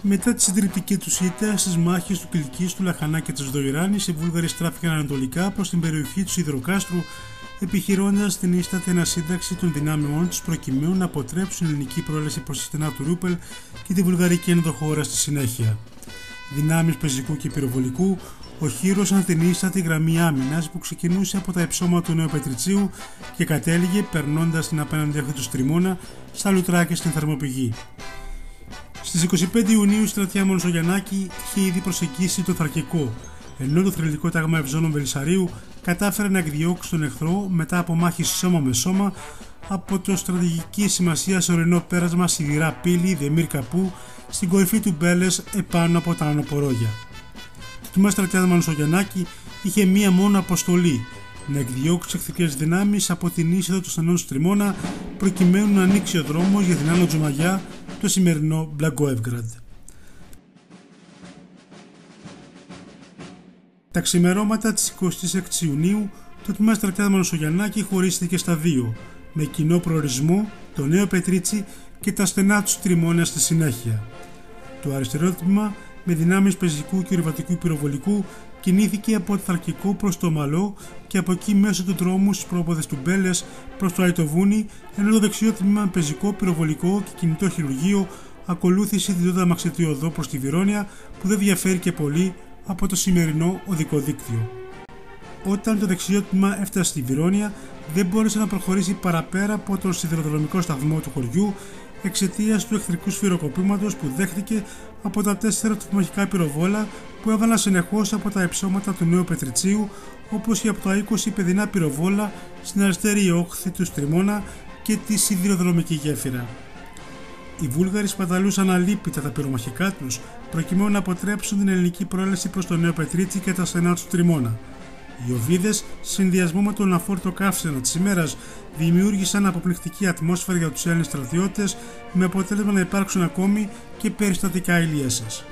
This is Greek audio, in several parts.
Μετά τη συντριπτική τους ήττα στις μάχες του Κιλκής, του Λαχανά και της Δοϊράνης, οι Βούλγαροι στράφηκαν ανατολικά προς την περιοχή του Σιδηροκάστρου, επιχειρώντας την ίστατη ανασύνταξη των δυνάμεών τους προκειμένου να αποτρέψουν την ελληνική πρόλαση προς τη στενά του Ρούπελ και τη βουλγαρική ενδοχώρα στη συνέχεια. Δυνάμεις πεζικού και πυροβολικού οχύρωσαν την ίστατη γραμμή άμυνας που ξεκινούσε από τα υψώματα του Νέου Πετριτσίου και κατέληγε, περνώντας την απέναντι όχθη του Στριμώνα, στα Λουτράκια στην Θερμοπηγή. Στις 25 Ιουνίου η στρατιά Μονοσογιαννάκη είχε ήδη προσεγγίσει το Θρακικό, ενώ το θρυλικό τάγμα Ευζώνων Βελισσαρίου κατάφερε να εκδιώξει τον εχθρό μετά από μάχη σώμα με σώμα από το στρατηγική σημασία ορεινό πέρασμα σιδηρά πύλη Δεμίρ Καπού στην κορυφή του Μπέλες επάνω από τα Άνω Πορόγια. Το τμήμα στρατιάς Μονοσογιαννάκη είχε μία μόνο αποστολή: να εκδιώξει εχθρικές δυνάμεις από την είσοδο του στενών Στριμώνα προκειμένου να ανοίξει ο δρόμος για την Άνω Τζουμαγιά, το σημερινό Μπλαγκόευγκραντ. Τα ξημερώματα της 26 Ιουνίου το τμήμα στρατιάς Μονοσογιαννάκη χωρίστηκε στα δύο, με κοινό προορισμό το Νέο Πετρίτσι και τα στενά του Στριμώνα στη συνέχεια. Το αριστερό τμήμα, με δυνάμεις πεζικού και ρηβατικού πυροβολικού, κινήθηκε από το Θρακικό προς το Μαλό και από εκεί μέσω του δρόμου στις πρόποδες του Μπέλες προς το Αϊτοβούνι, ενώ το δεξιό τμήμα με πεζικό, πυροβολικό και κινητό χειρουργείο ακολούθησε τη Δόδα Μαξιτή οδό προς τη Βιρόνια, που δεν διαφέρει και πολύ από το σημερινό οδικό δίκτυο. Όταν το δεξιό τμήμα έφτασε στη Βιρόνια, δεν μπόρεσε να προχωρήσει παραπέρα από τον σιδηροδρομικό σταθμό του χωριού εξαιτίας του εχθρικού σφυροκοπήματος που δέχτηκε από τα 4 τμηματικά πυροβόλα που έβαλαν συνεχώς από τα υψώματα του Νέου Πετριτσίου, όπως και από τα 20 παιδινά πυροβόλα στην αριστερή όχθη του Στριμώνα και τη σιδηροδρομική γέφυρα. Οι Βούλγαροι σπαταλούσαν αλίπητα τα πυρομαχικά τους προκειμένου να αποτρέψουν την ελληνική πρόλαση προς το Νέο Πετρίτσι και τα στενά του Στριμώνα. Οι οβίδες, σε συνδυασμό με τον αφόρτο καύσωνα της ημέρας, δημιούργησαν αποπληκτική ατμόσφαιρα για τους Έλληνες στρατιώτες, με αποτέλεσμα να υπάρξουν ακόμη και περιστατικά ηλιέσας.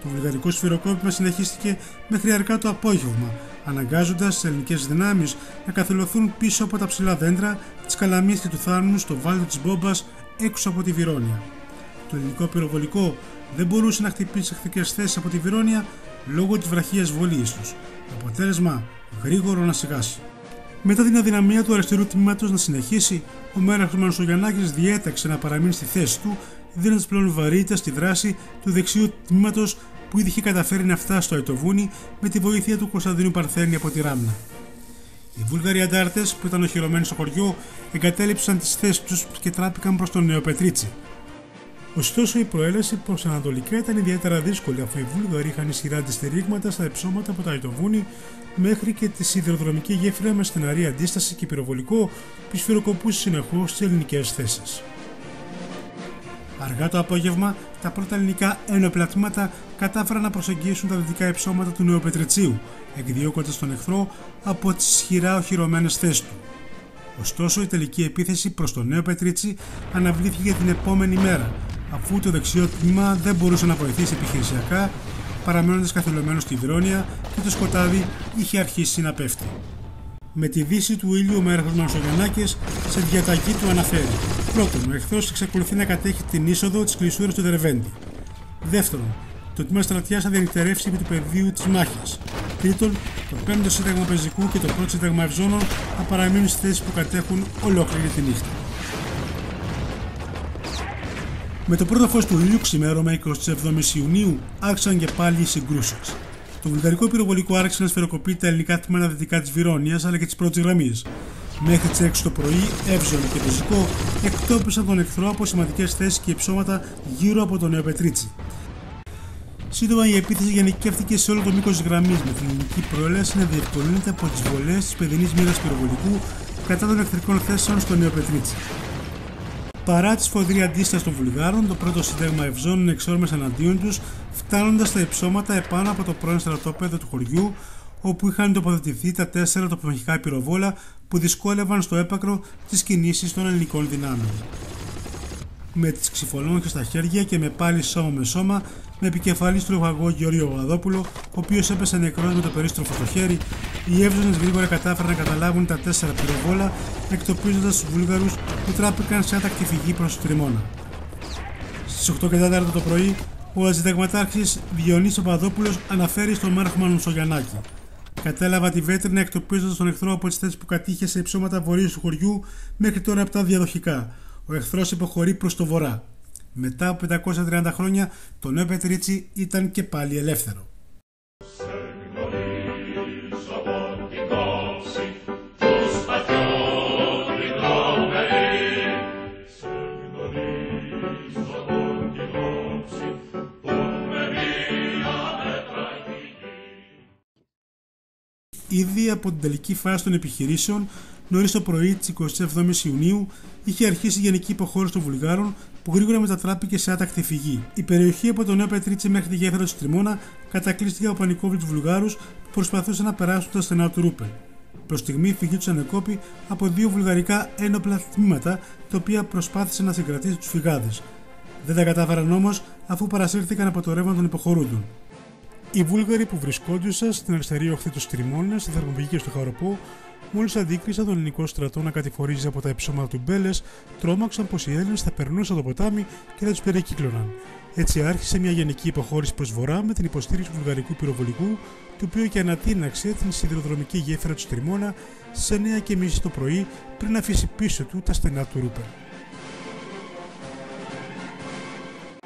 Το βουλγαρικό σφυροκόπημα συνεχίστηκε μέχρι αργά το απόγευμα, αναγκάζοντας τις ελληνικές δυνάμεις να καθυλωθούν πίσω από τα ψηλά δέντρα της Καλαμίας και του Θάρνου στο βάλτο της Μπόμπας έξω από τη Βιρόνια. Το ελληνικό πυροβολικό δεν μπορούσε να χτυπήσει εχθρικές θέσεις από τη Βιρόνια λόγω της βραχίας βολής τους. Αποτέλεσμα, γρήγορο να σιγάσει. Μετά την αδυναμία του αριστερού τμήματος να συνεχίσει, ο Μέραχος Μονοσογιαννάκης διέταξε να παραμείνει στη θέση του, δίνοντας πλέον βαρύτητα στη δράση του δεξιού τμήματος που ήδη είχε καταφέρει να φτάσει στο Αϊτοβούνι με τη βοήθεια του Κωνσταντίνου Παρθένη από τη Ράμνα. Οι Βούλγαροι αντάρτες που ήταν οχυρωμένοι στο χωριό εγκατέλειψαν τις θέσεις τους και τράπηκαν προς τον Νέο Πετρίτσι. Ωστόσο, η προέλαση προς ανατολικά ήταν ιδιαίτερα δύσκολη, αφού οι Βούλγαροι είχαν ισχυρά αντιστηρίγματα στα υψώματα από τα Αϊτοβούνι μέχρι και τη σιδηροδρομική γέφυρα με στεναρή αντίσταση και πυροβολικό που σφυροκοπούσε συνεχώς στις ελληνικές θέσεις. Αργά το απόγευμα, τα πρώτα ελληνικά ένοπλα τμήματα κατάφεραν να προσεγγίσουν τα δυτικά υψώματα του Νέου Πετριτσίου, εκδιώκοντας τον εχθρό από τις ισχυρά οχυρωμένες θέσεις του. Ωστόσο, η τελική επίθεση προς το Νέο Πετρίτσι αναβλήθηκε την επόμενη μέρα, αφού το δεξιό τμήμα δεν μπορούσε να βοηθήσει επιχειρησιακά, παραμένοντας καθυλωμένο στη Βιρόνια και το σκοτάδι είχε αρχίσει να πέφτει. Με τη δύση του ήλιου, ο Μέραχος Μονοσογιαννάκης σε διαταγή του αναφέρει: πρώτον, ο εχθρός εξακολουθεί να κατέχει την είσοδο της κλεισούρας του Δερβέντη. Δεύτερον, το τμήμα στρατιάς θα διανυκτερεύσει επί του πεδίου της μάχης. Τρίτον, το 5ο Σύνταγμα Πεζικού και το 1ο Σύνταγμα Ευζώνων θα παραμείνουν στις θέσεις που κατέχουν ολόκληρη τη νύχτα. Με το πρώτο φως του ήλιου, ξημέρωμα 27 Ιουνίου, άρχισαν και πάλι οι συγκρούσεις. Το βουλγαρικό πυροβολικό άρχισε να σφαιροκοπεί τα ελληνικά τμήματα δυτικά της Βιρόνιας αλλά και της πρώτης γραμμής. Μέχρι τις 6 το πρωί, Εύζωνο και Πεζικό εκτόπισαν τον εχθρό από σημαντικές θέσεις και υψώματα γύρω από το Νέο Πετρίτσι. Σύντομα, η επίθεση γενικεύτηκε σε όλο το μήκος της γραμμής, με την ελληνική προέλαση να διευκολύνεται από τις βολές της παιδινής μοίρας πυροβολικού κατά των εχθρικών θέσεων στο Νέο Πετρίτσι. Παρά τη σφοδρή αντίσταση των Βουλγάρων, το πρώτο Σύνταγμα Ευζώνων εξόρμησε εναντίον τους, φτάνοντας στα υψώματα επάνω από το πρώην στρατόπεδο του χωριού, όπου είχαν τοποθετηθεί τα 4 τοπομαχικά πυροβόλα που δυσκόλευαν στο έπακρο τις κινήσεις των ελληνικών δυνάμεων. Με τις ξυφολόγχες στα χέρια και με πάλι σώμα με σώμα, με επικεφαλής του λογαγό Γεώργιο Γαδόπουλο, ο οποίος έπεσε νεκρός με το περίστροφο στο χέρι, οι Εύζωνες γρήγορα κατάφεραν να καταλάβουν τα 4 πυροβόλα, εκτοπίζοντας τους Βούλγαρους που τράπηκαν σε άτακτη φυγή προς το Στριμώνα. Στις 8 και 4 το πρωί, Ο αντισυνταγματάρχης Διονύσης Παπαδόπουλος αναφέρει στον Μάρχο Μανουσογιαννάκη. Κατέλαβα τη Βέτρινα εκτοπίζοντας τον εχθρό από τις θέσεις που κατήχε σε υψώματα βορείου του χωριού μέχρι τώρα από τα διαδοχικά. Ο εχθρός υποχωρεί προς το βορρά. Μετά από 530 χρόνια, το Νέο Πετρίτσι ήταν και πάλι ελεύθερο. Ήδη από την τελική φάση των επιχειρήσεων, νωρίς το πρωί της 27ης Ιουνίου, είχε αρχίσει η γενική υποχώρηση των Βουλγάρων που γρήγορα μετατράπηκε σε άτακτη φυγή. Η περιοχή από το Νέο Πετρίτσι μέχρι τη γέφυρα του Στριμώνα κατακλείστηκε από πανικόβλητους Βουλγάρους που προσπαθούσαν να περάσουν τα στενά του Ρούπελ. Προς στιγμή η φυγή τους ανεκόπη από δύο βουλγαρικά ένοπλα τμήματα, τα οποία προσπάθησαν να συγκρατήσουν τους φυγάδες. Δεν τα κατάφεραν όμως, αφού παρασύρθηκαν από το ρεύμα των υποχωρούντων. Οι Βούλγαροι που βρισκόντουσαν στην αριστερή όχθη του Στριμώνα, στη Θερμοπηγή και στο Χαροπό, μόλις αντίκρισαν τον ελληνικό στρατό να κατηφορίζει από τα υψώματα του Μπέλες, τρόμαξαν πως οι Έλληνες θα περνούσαν το ποτάμι και θα τους περικύκλωναν. Έτσι άρχισε μια γενική υποχώρηση προς βορρά με την υποστήριξη του βουλγαρικού πυροβολικού, το οποίο και ανατείναξε την σιδηροδρομική γέφυρα του Στριμώνα στις 9:30 το πρωί πριν αφήσει πίσω του τα στενά του Ρούπελ.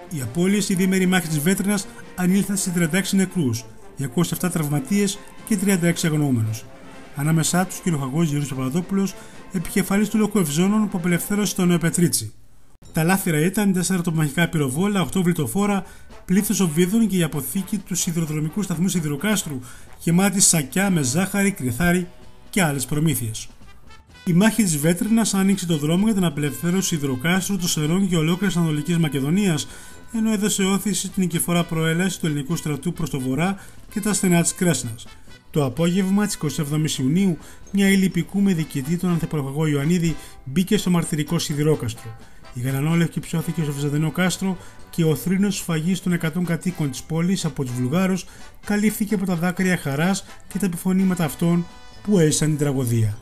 Οι απώλειες στη διήμερη μάχη της Βέτρινας ανήλθαν στις 36 νεκρούς, 207 τραυματίες και 36 αγνοούμενους. Ανάμεσά τους κ. Χαγός Γιώργος Παπαδόπουλος, επικεφαλής του Λόκου Ευζώνων που απελευθέρωσε το Νέο Πετρίτσι. Τα λάφυρα ήταν 4 ατομαχικά πυροβόλα, 8 βιλτοφόρα, πλήθος οβίδων και η αποθήκη του σιδηροδρομικού σταθμού Σιδηροκάστρου, γεμάτη σακιά με ζάχαρη, κρυθάρι και άλλες προμήθειες. Η μάχη της Βέτρινας άνοιξε το δρόμο για την απελευθέρωση του Σιδηροκάστρου, των Σερών και ολόκληρης Ανατολικής Μακεδονίας, ενώ έδωσε όθηση στην νικηφόρα προέλαση του ελληνικού στρατού προς το βορρά και τα στενά της Κρέσνας. Το απόγευμα της 27ης Ιουνίου, μια υλιπικού με διοικητή τον ανθιπαροχαγό Ιωαννίδη μπήκε στο μαρτυρικό Σιδηρόκαστρο. Η γαλανόλευκη ψώθηκε στο Βυζαντινό κάστρο και ο θρήνος σφαγής των 100 κατοίκων της πόλης από τους Βουλγάρους καλύφθηκε από τα δάκρυα χαράς και τα επιφωνήματα αυτών που έζησαν την τραγωδία.